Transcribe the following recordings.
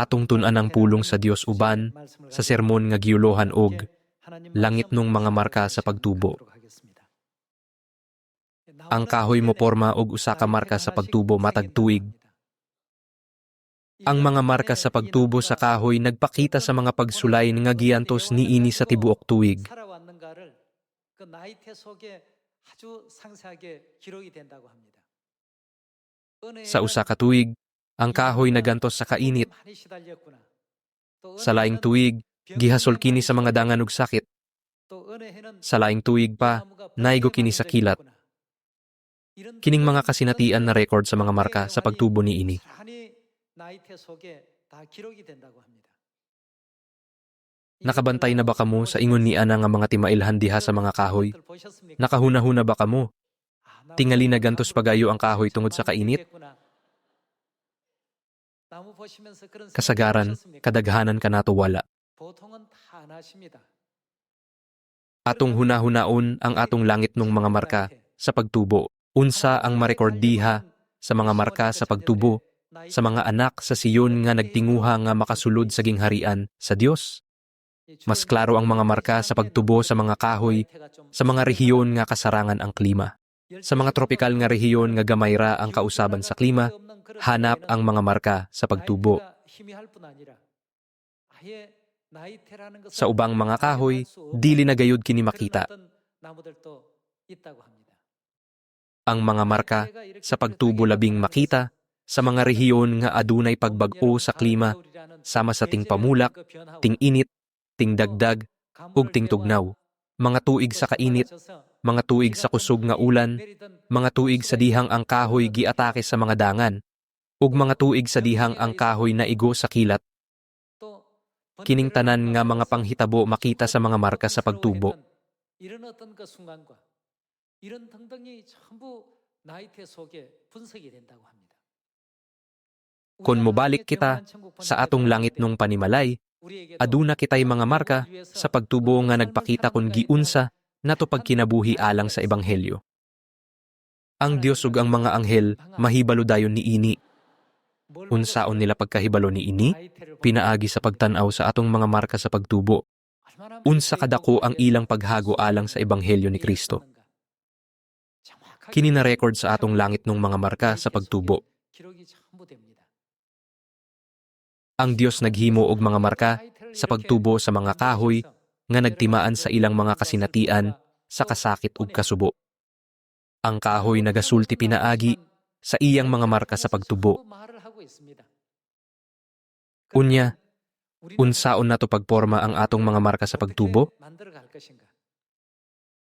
atong tun-an ang pulong sa Dios uban sa sermon nga giulohan og langit nung mga marka sa pagtubo. Ang kahoy mo porma og usa ka marka sa pagtubo matag tuig. Ang mga marka sa pagtubo sa kahoy nagpakita sa mga pagsulayn nga giantos niini sa tibuok tuig. Sa usa ka tuig, ang kahoy nagantos sa kainit. Sa laing tuig, gihasol kini sa mga dangan ug sakit. Sa laing tuig pa, naigo kini sa kilat. Kining mga kasinatian na record sa mga marka sa pagtubo niini. Nakabantay na ba kamo sa ingon ni ana nga mga timailhan diha sa mga kahoy? Nakahuna-huna ba kamo? Tingali na gantos pagayo ang kahoy tungod sa kainit? Kasagaran, kadaghanan ka nato wala. Atong hunahunaon ang atong langit nung mga marka sa pagtubo. Unsa ang marecord diha sa mga marka sa pagtubo sa mga anak sa Siyon nga nagtinguha nga makasulod sa gingharian sa Dios? Mas klaro ang mga marka sa pagtubo sa mga kahoy sa mga rehiyon nga kasarangan ang klima. Sa mga tropikal nga rehiyon nga gamay ra ang kausaban sa klima, hanap ang mga marka sa pagtubo. Sa ubang mga kahoy, dili na gayud kini makita. Ang mga marka sa pagtubo labing makita sa mga rehiyon nga adunay pagbag-o sa klima sama sa ting pamulak, ting init, ting dagdag, ug ting tugnaw. Mga tuig sa kainit, mga tuig sa kusog nga ulan, mga tuig sa dihang ang kahoy giatake sa mga dangan, ug mga tuig sa dihang ang kahoy naigo sa kilat. Kining tanan nga mga panghitabo makita sa mga marka sa pagtubo. Kung mobalik kita sa atong langit nung panimalay, aduna kitay mga marka sa pagtubo nga nagpakita kung giunsa nato pagkinabuhi alang sa ebanghelyo. Ang Dios ug ang mga anghel mahibalo dayon niini. Unsaon nila pagkahibalo niini? Pinaagi sa pagtan-aw sa atong mga marka sa pagtubo. Unsa kadako ang ilang paghago alang sa ebanghelyo ni Kristo. Kini na record sa atong langit nung mga marka sa pagtubo. Ang Dios naghimo og mga marka sa pagtubo sa mga kahoy nga nagtimaan sa ilang mga kasinatian sa kasakit ug kasubo. Ang kahoy nagasulti pinaagi sa iyang mga marka sa pagtubo. Unya, unsaon nato pagporma ang atong mga marka sa pagtubo?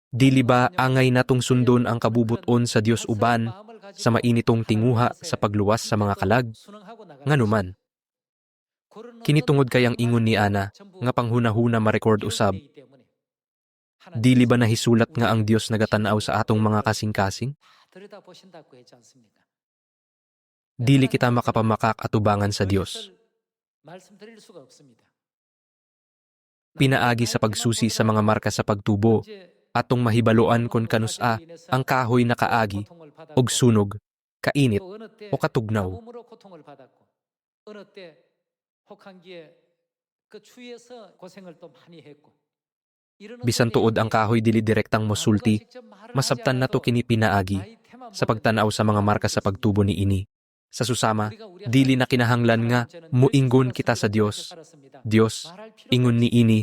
Dili ba angay natong sundon ang kabubuton sa Dios uban sa mainitong tinguha sa pagluwas sa mga kalag? Nganuman, kini tungod kay ang ingon ni ana nga panghunahuna ma-record usab. Dili ba nahisulat nga ang Dios nagatan-aw sa atong mga kasing-kasing? Dili kita makapamakak atubangan sa Dios. Pinaagi sa pagsusi sa mga marka sa pagtubo, atong mahibaloan kon kanusa ang kahoy na kaagi, og sunog, kainit, o katugnaw. Bisan tuod ang kahoy dili direktang mosulti, masabtan nato kini pinaagi sa pagtanaw sa mga marka sa pagtubo niini. Sa susama, dili na kinahanglan nga muinggon kita sa Dios. Dios, ingon niini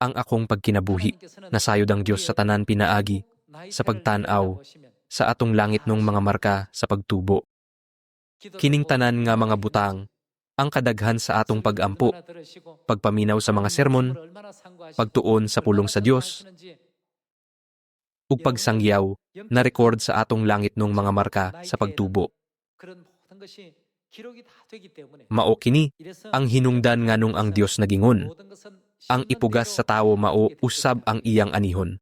ang akong pagkinabuhi. Nasayod ang Dios sa tanan pinaagi sa pagtanaw sa atong langit nung mga marka sa pagtubo. Kining tanan nga mga butang ang kadaghan sa atong pag-ampo, pagpaminaw sa mga sermon, pagtuon sa pulong sa Dios, ug pagsangyaw na record sa atong langit nung mga marka sa pagtubo. Mao kini ang hinungdan nganong ang Dios nagingon. Ang ipugas sa tawo mao usab ang iyang anihon.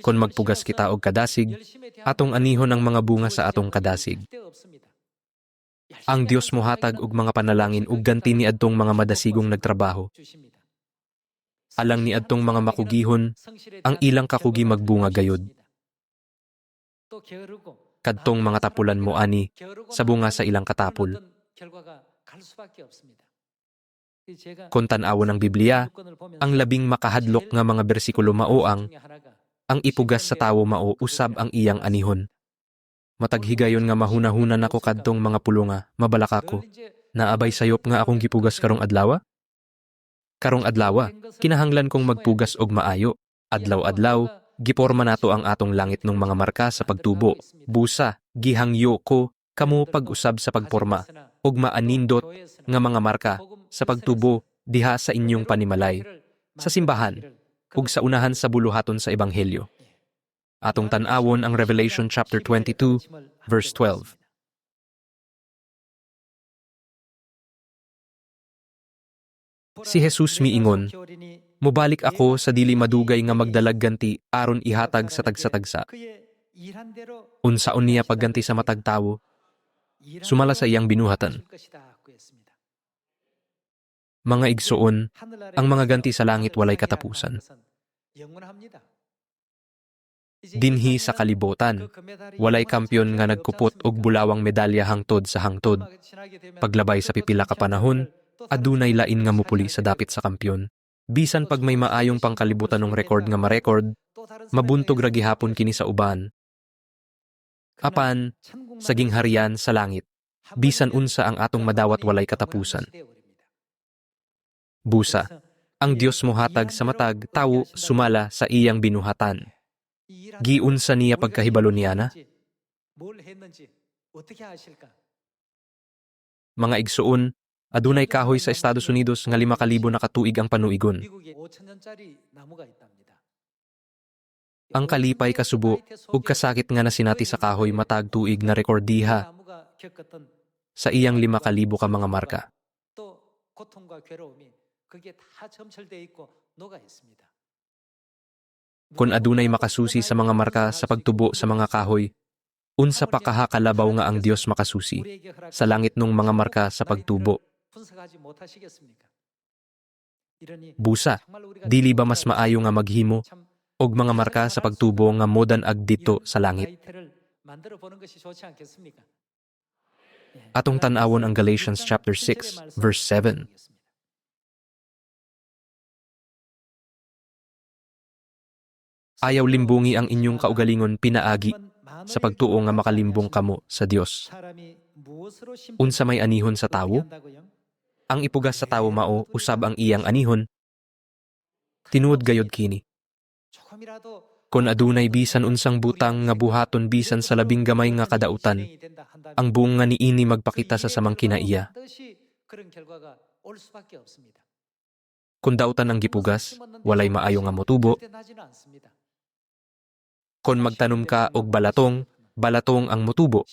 Kon magpugas kita og kadasig, atong anihon ang mga bunga sa atong kadasig. Ang Dios mohatag og mga panalangin ug ganti niadtong mga madasigong nagtrabaho. Alang niadtong mga makugihon, ang ilang kakugi magbunga gayod. Kadtong mga tapulan mo ani sa bunga sa ilang katapol. Kung tan-awon ng Biblia, ang labing makahadlok nga mga bersikulo mao ang ipugas sa tawo mao usab ang iyang anihon. Mataghigayon nga mahuna-hunan ako kadtong mga pulonga, mabalak ako. Naabay sayop nga akong gipugas karong adlawa? Karong adlawa, kinahanglan kong magpugas og maayo. Adlaw-adlaw, giporma nato ang atong langit ng mga marka sa pagtubo. Busa, gihangyo ko, kamo pag-usab sa pagporma, ug maanindot nga mga marka sa pagtubo diha sa inyong panimalay, sa simbahan, ug sa unahan sa buluhaton sa Ebanghelyo. Atong tan-awon ang Revelation chapter 22, verse 12. Si Jesus miingon, "Mubalik ako sa dili madugay nga magdalag ganti aron ihatag sa tagsa-tagsa." Unsaon niya pagganti sa matag tawo? Sumala sa iyang binuhatan. Mga igsuon, ang mga ganti sa langit walay katapusan. Dinhi sa kalibutan, walay kampyon nga nagkupot og bulawang medalya hangtod sa hangtod. Paglabay sa pipila ka panahon, adunay lain nga mupuli sa dapit sa kampyon. Bisan pag may maayong pangkalibutan ng record nga ma-record, mabuntog ra gihapon kini sa uban. Apan, saging harian sa langit, bisan unsa ang atong madawat walay katapusan. Busa, ang Dios mohatag sa matag tawo sumala sa iyang binuhatan. Giunsa niya pagkahibalo niya na? Mga igsuon, adunay kahoy sa Estados Unidos nga 5,000 na katuig ang panuigon. Ang kalipay kasubo ug kasakit nga nasinati sa kahoy matag tuig na rekordiha sa iyang 5,000 ka mga marka. Kung adunay makasusi sa mga marka sa pagtubo sa mga kahoy, unsa pa kahakalabaw nga ang Dios makasusi sa langit nung mga marka sa pagtubo. Busa, dili ba mas maayo nga maghimo og mga marka sa pagtubo nga modan ag dito sa langit? Atong tan-awon ang Galatians chapter 6, verse 7. Ayaw limbungi ang inyong kaugalingon pinaagi sa pagtuo nga makalimbong kamo sa Dios. Unsa may anihon sa tawo? Ang ipugas sa tawo mao usab ang iyang anihon. Tinuod gayod kini. Kun adunay bisan unsang butang nga buhaton bisan sa labing gamay nga kadautan, ang buong nga niini magpakita sa samang kinaiya. Kun dautan ang gipugas, walay maayo nga motubo. Kun magtanom ka og balatong, balatong ang motubo.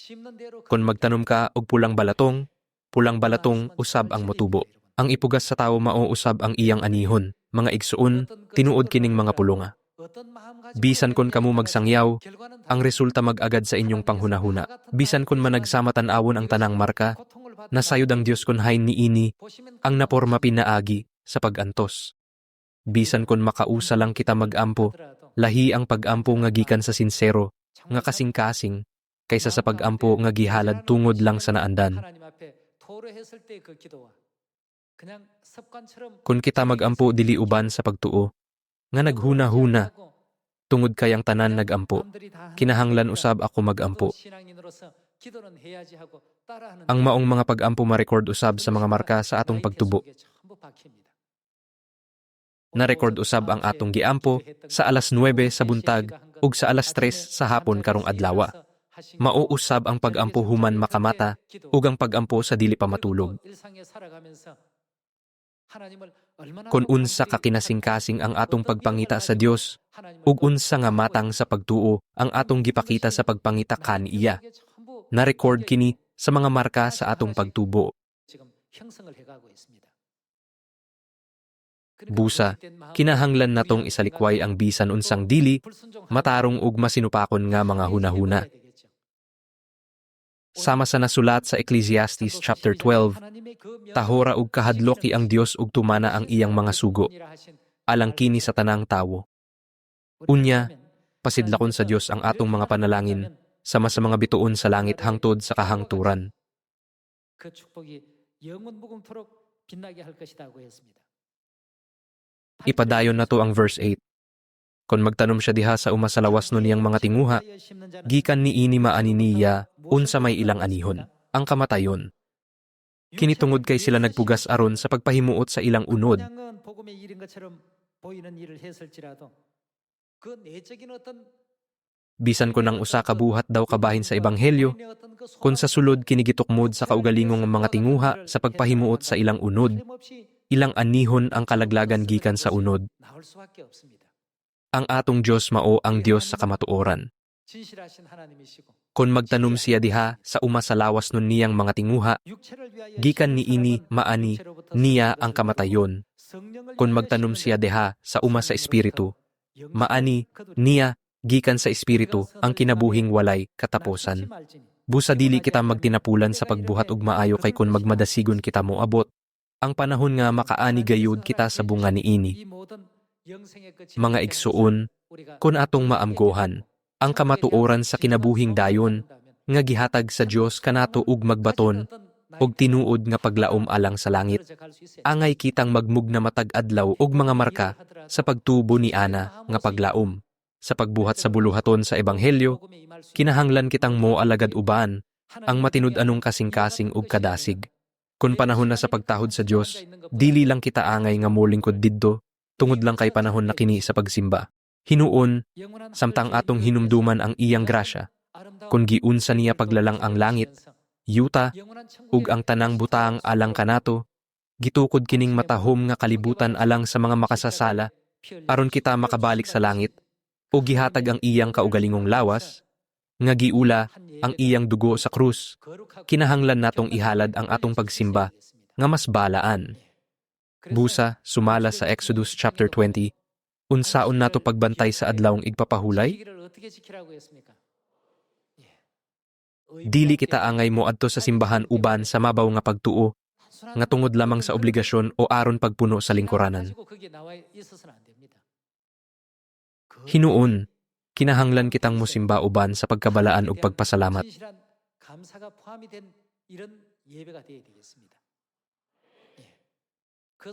Kun magtanom ka og pulang balatong usab ang motubo. Ang ipugas sa tawo mao usab ang iyang anihon. Mga igsuon, tinuod kining mga pulonga. Bisan kun kamo magsangyaw, ang resulta mag-agad sa inyong panghunahuna. Bisan kun managsama tan-awon ang tanang marka, nasayod ang Dios kun hain niini ang naporma pinaagi sa pag-antos. Bisan kun makausa lang kita mag-ampo, lahi ang pag-ampo nga gikan sa sinsero, nga kasing-kasing, kaysa sa pag-ampo nga gihalad tungod lang sa naandan. Kung kita mag-ampo dili uban sa pagtuo, nga naghuna-huna, tungod kayang tanan nag-ampo, kinahanglan usab ako mag-ampo. Ang maong mga pag-ampo ma-record usab sa mga marka sa atong pagtubo. Na-record usab ang atong giampo sa alas 9 sa buntag ug sa alas 3 sa hapon karong adlawa. Mauusab ang pag-ampo human makamata ug ang pag-ampo sa dili pa matulog. Kung unsa ka kinasing-kasing ang atong pagpangita sa Dios, ug unsa nga matang sa pagtuo ang atong gipakita sa pagpangita kaniya. Na-record kini sa mga marka sa atong pagtubo. Busa, kinahanglan natong isalikway ang bisan unsang dili, matarong ug masinupakon nga mga hunahuna. Sama sa nasulat sa Ecclesiastes chapter 12, tahora ug kahadloki ang Dios ug tumana ang iyang mga sugo, alang kini sa tanang tawo. Unya, pasidlakon sa Dios ang atong mga panalangin, sama sa mga bituon sa langit hangtod sa kahangturan. Ipadayon na to ang verse 8. Kon magtanom siya diha sa uma sa lawas no niyang mga tinguha, gikan ni ini maani niya unsa may ilang anihon, ang kamatayon. Kinitungod kay sila nagpugas aron sa pagpahimuot sa ilang unod. Bisan ko nang usa ka buhat daw kabahin sa ebanghelyo, kun sa sulod kinigitukmod sa kaugalingong mga tinguha sa pagpahimuot sa ilang unod, ilang anihon ang kalaglagan gikan sa unod. Ang atong Dios mao ang Dios sa kamatuoran. Kon magtanom siya diha sa uma sa lawas nun niyang mga tinguha, gikan ni ini maani niya ang kamatayon. Kon magtanom siya diha sa uma sa espiritu, maani niya gikan sa espiritu ang kinabuhing walay katapusan. Busa dili kita magtinapulan sa pagbuhat ug maayo kay kun magmadasigon kita moabot, ang panahon nga makaani gayud kita sa bunga ni ini. Mga igsuon, kun atong maamgohan, ang kamatuoran sa kinabuhing dayon, nga gihatag sa Dios kanato ug magbaton, ug tinuod nga paglaom alang sa langit. Angay kitang magmugna matag adlaw ug mga marka sa pagtubo ni Ana nga paglaom. Sa pagbuhat sa buluhaton sa ebanghelyo, kinahanglan kitang mo alagad uban, ang matinud-anong kasing-kasing ug kadasig. Kun panahon na sa pagtahod sa Dios, dili lang kita angay nga molingkod didto, tungod lang kay panahon na kini sa pagsimba. Hinuon, samtang atong hinumduman ang iyang grasya, kung giunsa niya paglalang ang langit, yuta, ug ang tanang butaang alang kanato, gitukod kining matahom nga kalibutan alang sa mga makasasala, aron kita makabalik sa langit, o gihatag ang iyang kaugalingong lawas, nga giula ang iyang dugo sa krus, kinahanglan natong ihalad ang atong pagsimba, nga mas balaan. Busa, sumala sa Exodus chapter 20, unsaon nato pagbantay sa adlawng igpapahulay? Dili kita angay mo adto sa simbahan uban sa mabaw nga pagtuo, nga tungod lamang sa obligasyon o aron pagpuno sa lingkuranan. Hinuon, kinahanglan kitang musimba uban sa pagkabalaan ug pagpasalamat.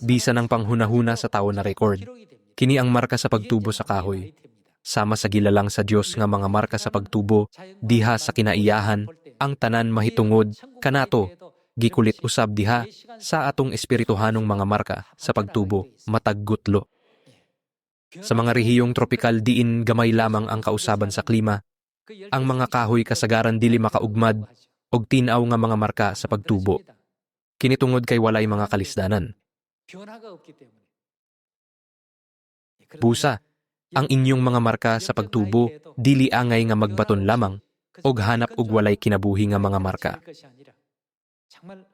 Bisan ang panghunahuna sa tao na record, kini ang marka sa pagtubo sa kahoy. Sama sa gilalang sa Dios nga mga marka sa pagtubo, diha sa kinaiyahan, ang tanan mahitungod, kanato, gikulit usab diha, sa atong espirituhanong mga marka sa pagtubo, mataggutlo. Sa mga rehiyong tropikal diin gamay lamang ang kausaban sa klima, ang mga kahoy kasagaran dili makaugmad, og tinaw nga mga marka sa pagtubo. Kinitungod kay walay mga kalisdanan. Busa, ang inyong mga marka sa pagtubo, dili angay nga magbaton lamang, og hanap og walay kinabuhi nga mga marka.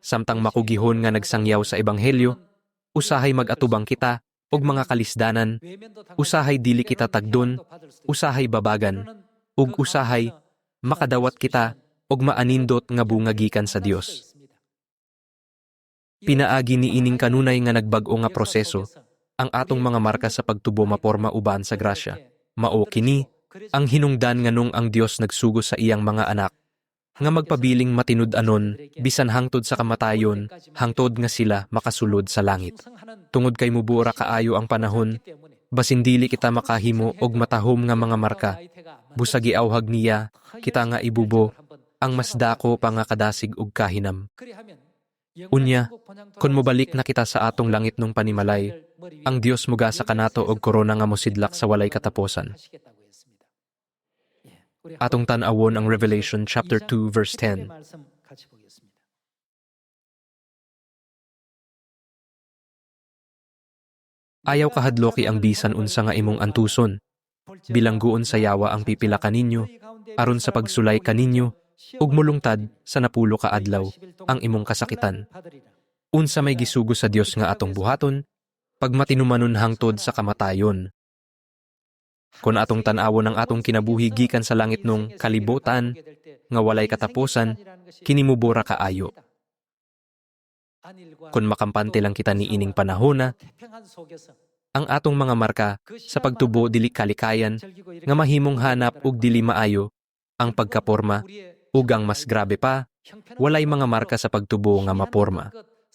Samtang makugihon nga nagsangyaw sa ebanghelyo, usahay magatubang kita, og mga kalisdanan, usahay dili kita tagdon, usahay babagan, ug usahay makadawat kita, og maanindot nga bunga gikan sa Dios. Pinaagi ni ining kanunay nga nagbag-o nga proseso, ang atong mga marka sa pagtubo maporma uban sa grasya. Mao kini, ang hinungdan nga nung ang Dios nagsugo sa iyang mga anak, nga magpabiling matinud-anon, bisan hangtod sa kamatayon, hangtod nga sila makasulod sa langit. Tungod kay mubura kaayo ang panahon, basin dili kita makahimo og matahom nga mga marka, busagi awhag niya, kita nga ibubo, ang mas dako pa nga kadasig og kahinam. Unya, kon mobalik na kita sa atong langit nung panimalay, ang Dios mugasa kanato og korona nga mosidlak sa walay kataposan. Atong tan-awon ang Revelation chapter 2 verse 10. Ayaw kahadloki ang bisan unsa nga imong antuson. Bilangguon sa yawa ang pipila kaninyo, aron sa pagsulay kaninyo, ug mulungtad sa napulo ka adlaw ang imong kasakitan. Unsa may gisugo sa Dios nga atong buhaton, pag matinumanon hangtod sa kamatayon. Kung atong tan-awon ang atong kinabuhi gikan sa langit nung kalibutan, nga walay kataposan, kinimubura kaayo. Kung makampante lang kita ni ining panahona, ang atong mga marka sa pagtubo dili kalikayan, nga mahimong hanap ug dili maayo, ang pagkaporma, ug ang mas grabe pa, walay mga marka sa pagtubo nga maporma.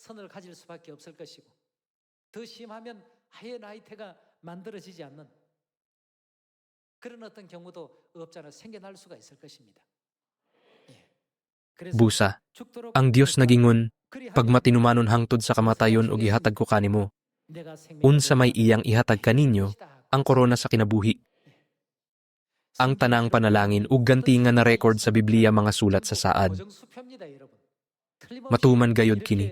선을 가질 수밖에 없을 것이고 더 심하면 하얀 나이테가 만들어지지 않는 그런 어떤 경우도 없잖아 생겨날 수가 있을 것입니다. Busa, ang Dios nagingon, pag matinumanon hangtod sa kamatayon o gihatag ko kanimo, unsa may iyang ihatag kaninyo, ang korona sa kinabuhi. Ang tanang panalangin ug ganti nga na record sa Biblia mga sulat sa saad. Matuman gayod kini.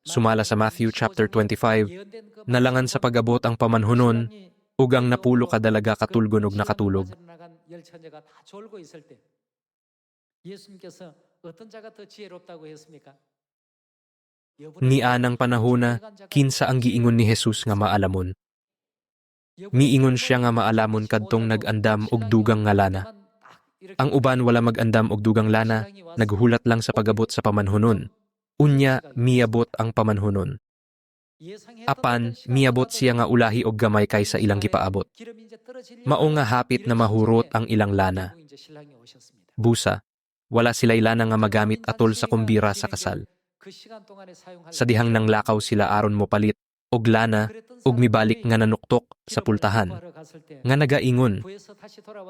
Sumala sa Matthew chapter 25, nalangan sa pag-abot ang pamanhunon, ug ang napulo kadalaga katulgon ug nakatulog. Ni anang panahona, kinsa ang giingon ni Jesus nga maalamon. Miingon siya nga maalamon kadtong nag-andam og dugang nga lana. Ang uban wala mag-andam og dugang lana, naghulat lang sa pag-abot sa pamanhunon. Unya, miabot ang pamanhunon. Apan, miabot siya nga ulahi og gamay kaysa ilang gipaabot. Mao nga hapit na mahurot ang ilang lana. Busa, wala sila'y lana nga magamit atol sa kumbira sa kasal. Sa dihang nanglakaw sila aron mo palit, og lana, og mibalik nga nanuktok sa pultahan. Nga nagaingon,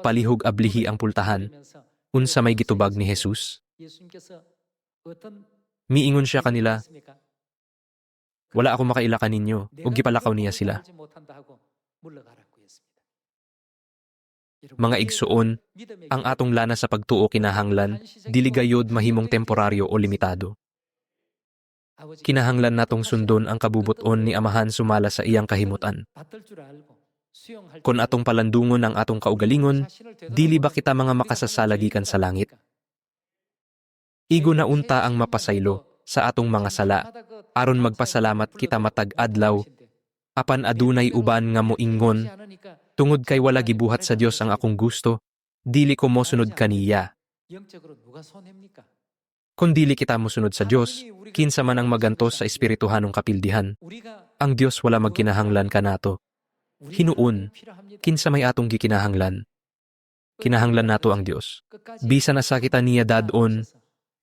palihog ablihi ang pultahan, unsa may gitubag ni Jesus? Miingon siya kanila, wala ako makailakan ninyo, ug gipalakaw niya sila. Mga igsuon, ang atong lana sa pagtuo kinahanglan, dili gayod mahimong temporaryo o limitado. Kinahanglan natong sundon ang kabubuton ni Amahan sumala sa iyang kahimutan. Kung atong palandungon ang atong kaugalingon, dili ba kita mga makasasalagikan sa langit? Igo na unta ang mapasaylo sa atong mga sala, aron magpasalamat kita matag adlaw, apan adunay uban nga moingon, tungod kay wala gibuhat sa Dios ang akong gusto, dili ko mosunod kaniya. Kung dili kita mosunod sa Dios, kinsa man ang magantos sa espirituhanong kapildihan, ang Dios wala magkinahanglan kanato. Hinuon, kinsa may atong gikinahanglan. Kinahanglan nato ang Dios. Bisan na sa kita niya dadon,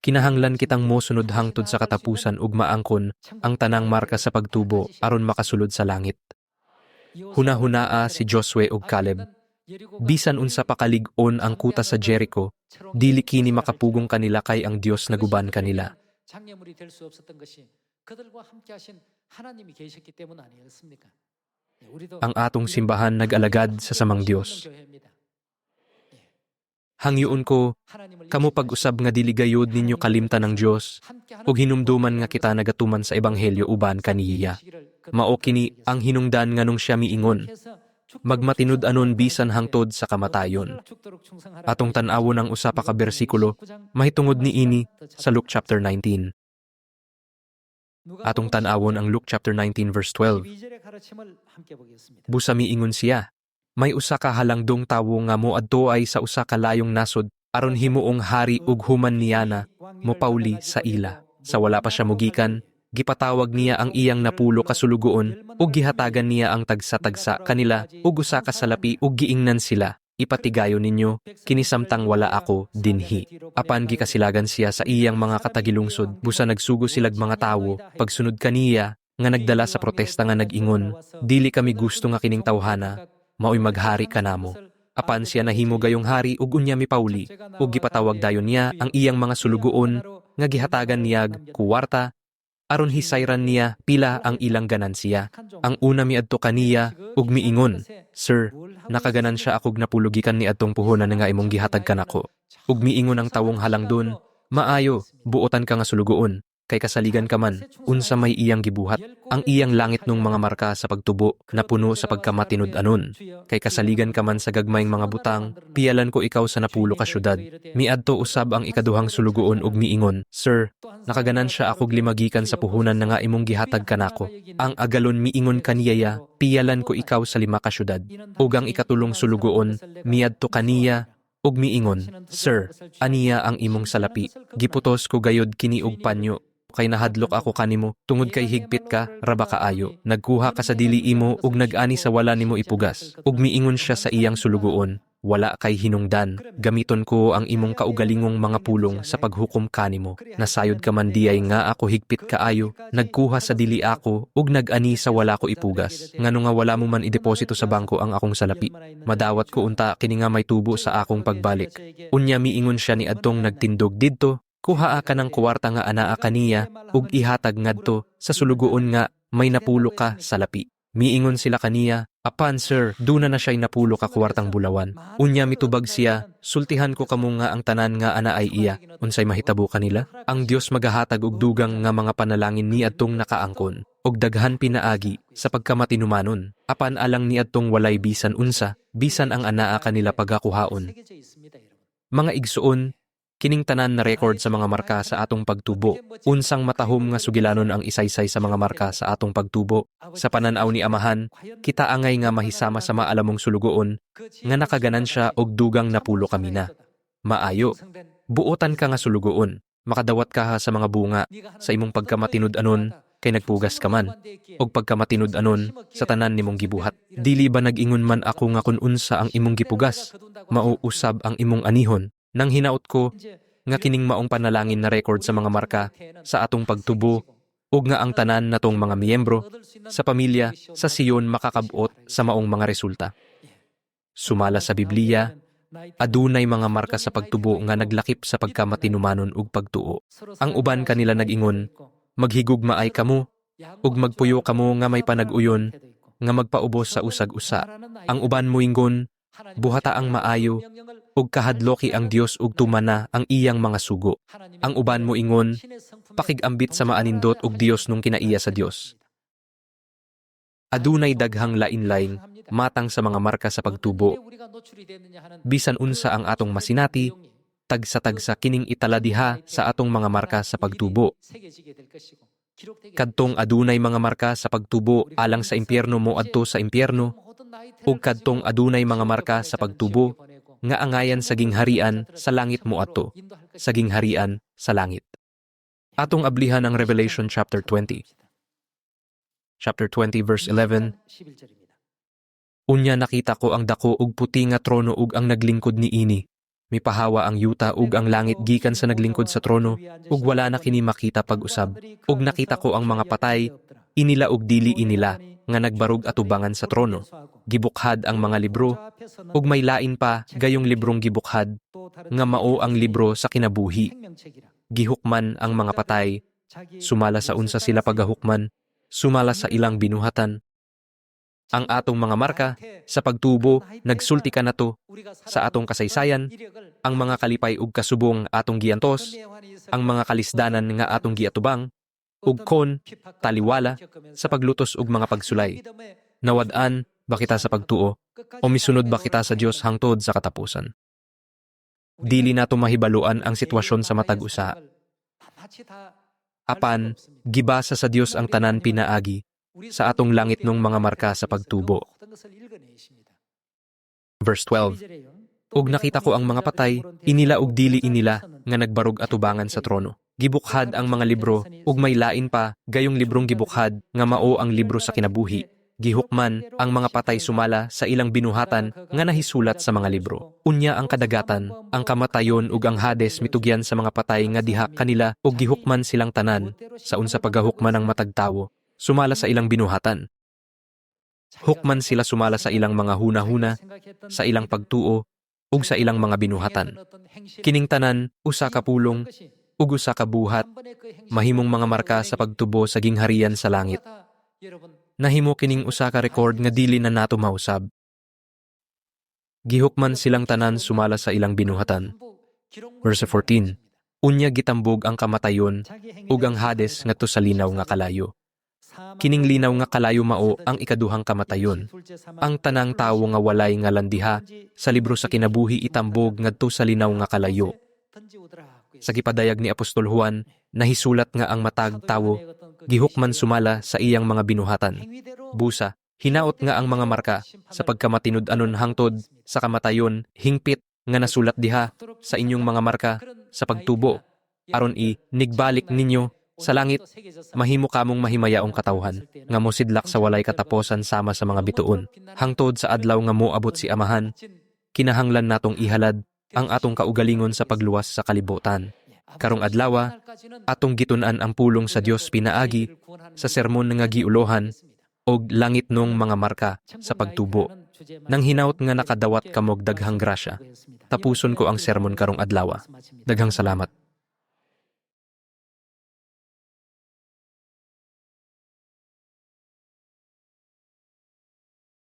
kinahanglan kitang mosunod hangtod sa katapusan ug maangkon ang tanang marka sa pagtubo aron makasulod sa langit. Hunahunaa si Josue ug Caleb. Bisan unsa pa kalig-on ang kuta sa Jericho, dili kini makapugong kanila kay ang Dios naguban kanila. Ang atong simbahan nag-alagad sa samang Dios. Hangyoon ko, kamo pag-usab nga dili gayud ninyo kalimtan ng Dios, ug hinumduman nga kita nagatuman sa ebanghelyo uban kaniya. Mao kini ang hinungdan nganong siya miingon, magmatinud-anon bisan hangtod sa kamatayon. Atong tan-awon ang usa pa ka bersikulo, mahitungod niini sa Luke chapter 19. Atong tan-awon ang Luke chapter 19 verse 12. Busa miingon siya, may usa ka halangdong tawo nga moadto ay sa usa ka layong nasod aron himuong hari ug human niyana mopauli sa ila. Sa wala pa siya mugikan, gipatawag niya ang iyang napulo kasulugoon ug gihatagan niya ang tagsa-tagsa kanila ug usa ka salapi ug giingnan sila. Ipatigayo ninyo, kinisamtang wala ako dinhi. Apan gikasilagan siya sa iyang mga katagilungsod, busa nagsugo silag mga tawo, pagsunod kaniya, nga nagdala sa protesta nga nag-ingon, dili kami gusto nga kining tawhana, maoy maghari kanamo. Apan siya nahimo gayong hari ug unya mipauli, ug gipatawag dayon niya ang iyang mga sulugoon, nga gihatagan niyag kuwarta, aron hisayran niya pila ang ilang ganansya. Ang una miadto kaniya ug miingon, Sir, nakaganansya akog napulugikan ni adtong puhunan nga imong gihatag kanako. Ug miingon ang tawong halangdon, maayo, buotan ka nga sulugoon, kay kasaligan ka man, unsa may iyang gibuhat. Ang iyang langit nung mga marka sa pagtubo, na puno sa pagkamatinud-anon. Kay kasaligan ka man sa gagmayng mga butang, piyalan ko ikaw sa napulo ka syudad. Miadto usab ang ikaduhang sulugoon ug miingon, Sir, nakaganansya akog limagikan sa puhunan na nga imong gihatag kanako. Ang agalon miingon kaniyaya, piyalan ko ikaw sa 5 ka syudad. Ug ang ikatulong sulugoon, miadto kaniya, ug miingon, Sir, aniya ang imong salapi. Giputos ko gayod kini og panyo. Kay nahadlok ako kanimo, tungod kay higpit ka, raba kaayo. Nagkuha ka sa dili imo ug nag-ani sa wala nimo ipugas. Ug miingon siya sa iyang sulugoon, wala kay hinungdan, gamiton ko ang imong kaugalingong mga pulong sa paghukom kanimo. Nasayod ka man diyay nga ako higpit kaayo, nagkuha sa dili ako, ug nag-ani sa wala ko ipugas. Ngano nga wala mo man ideposito sa bangko ang akong salapi. Madawat ko unta kini nga may tubo sa akong pagbalik. Unya miingon siya ni adtong nagtindog didto, kuhaa ka ng kuwarta nga anaa kaniya, ug ihatag ngadto sa sulugoon nga may napulo ka salapi. Miingon sila kaniya, apan sir, duna na siya'y napulo ka kuwartang bulawan. Unya mitubag siya, sultihan ko kamo nga ang tanan nga ana ay iya. Unsay mahitabo kanila? Ang Dios magahatag og dugang nga mga panalangin ni adtong nakaangkon, og daghan pinaagi sa pagkamatinumanon. Apan alang ni adtong walay bisan unsa, bisan ang anaa kanila pagakuhaon. Mga igsuon, kining tanan na record sa mga marka sa atong pagtubo. Unsang matahom nga sugilanon ang isaysay sa mga marka sa atong pagtubo. Sa pananaw ni Amahan, kita angay nga mahisama sa maalamong sulugoon, nga nakaganan siya og dugang napulo kami na. Maayo, buotan ka nga sulugoon, makadawat ka ha sa mga bunga, sa imong pagkamatinud-anon, kay nagpugas ka man, og pagkamatinud-anon, sa tanan nimong gibuhat. Dili ba nag-ingon man ako nga kun unsa ang imong gipugas, mauusab ang imong anihon. Nang hinaut ko, nga kining maong panalangin na record sa mga marka, sa atong pagtubo, ug nga ang tanan natong mga miyembro, sa pamilya, sa Siyon makakabot sa maong mga resulta. Sumala sa Biblia, adunay mga marka sa pagtubo nga naglakip sa pagkamatinumanon ug pagtuo. Ang uban kanila nag-ingon, maghigugma ay kamo, ug magpuyo kamo nga may panag-uyon, nga magpaubos sa usag-usa. Ang uban moingon, buhata ang maayo, ug kahadloki ang Dios ug tumana ang iyang mga sugo. Ang uban mo ingon, pakigambit sa maanindot ug Dios nung kinaiya sa Dios. Adunay daghang lain-lain, matang sa mga marka sa pagtubo. Bisan unsa ang atong masinati, tagsa-tagsa kining italadiha sa atong mga marka sa pagtubo. Kadtong adunay mga marka sa pagtubo alang sa impyerno mo adto sa impyerno, ug kadtong adunay mga marka sa pagtubo, nga angayan sa gingharian sa langit mo ato, sa gingharian sa langit. Atong ablihan ang Revelation chapter 20. Chapter 20 verse 11. Unya nakita ko ang dako ug puti nga trono ug ang naglingkod ni ini. Mipahawa ang yuta ug ang langit gikan sa naglingkod sa trono, ug wala na kini makita pag-usab. Ug nakita ko ang mga patay, inila ug dili inila, nga nagbarug atubangan sa trono. Gibukhad ang mga libro, ug may lain pa gayong librong gibukhad, nga mao ang libro sa kinabuhi. Gihukman ang mga patay, sumala sa unsa sila pagahukman, sumala sa ilang binuhatan. Ang atong mga marka, sa pagtubo, nagsulti ka na to, sa atong kasaysayan, ang mga kalipay ug kasubong atong giantos, ang mga kalisdanan nga atong giatubang, ug kon, taliwala, sa paglutos ug mga pagsulay. Nawad-an ba kita sa pagtuo, o misunod ba kita sa Dios hangtod sa katapusan? Dili nato mahibaluan ang sitwasyon sa matag usa. Apan, gibasa sa Dios ang tanan pinaagi, sa atong langit nung mga marka sa pagtubo. Verse 12. Ug nakita ko ang mga patay, inila ug dili inila, nga nagbarog atubangan sa trono. Gibukhad ang mga libro, ug may lain pa, gayong librong gibukhad, nga mao ang libro sa kinabuhi. Gihukman ang mga patay sumala sa ilang binuhatan, nga nahisulat sa mga libro. Unya ang kadagatan, ang kamatayon ug ang Hades mitugyan sa mga patay nga diha kanila, ug gihukman silang tanan, sa unsa pagahukman ang matag tawo, sumala sa ilang binuhatan. Hukman sila sumala sa ilang mga huna-huna, sa ilang pagtuo, ug sa ilang mga binuhatan. Kining tanan, usa ka pulong, ug usa ka buhat, mahimong mga marka sa pagtubo sa gingharian sa langit. Nahimo kining usa ka record nga dili na nato mausab. Gihukman silang tanan sumala sa ilang binuhatan. Verse 14. Unya gitambog ang kamatayon, ug ang Hades ngadto sa linaw nga kalayo. Kining linaw nga kalayo mao ang ikaduhang kamatayon. Ang tanang tawo nga walay nga landiha sa libro sa kinabuhi itambog ngadto sa linaw nga kalayo. Sa gipadayag ni Apostol Juan, nahisulat nga ang matag tawo gihukman sumala sa iyang mga binuhatan. Busa, hinaot nga ang mga marka sa pagkamatinud-anon hangtod sa kamatayon hingpit nga nasulat diha sa inyong mga marka sa pagtubo. Aron nigbalik ninyo sa langit, mahimo kamong mahimayaong katawhan, nga mosidlak sa walay kataposan sama sa mga bituon, hangtod sa adlaw nga moabot si Amahan, kinahanglan natong ihalad ang atong kaugalingon sa pagluwas sa kalibutan. Karong adlaw, atong gitun-an ang pulong sa Dios pinaagi sa sermon nga giulohan og langit nung mga marka sa pagtubo. Nang hinaut nga nakadawat kamog daghang grasya, tapuson ko ang sermon karong adlaw. Daghang salamat.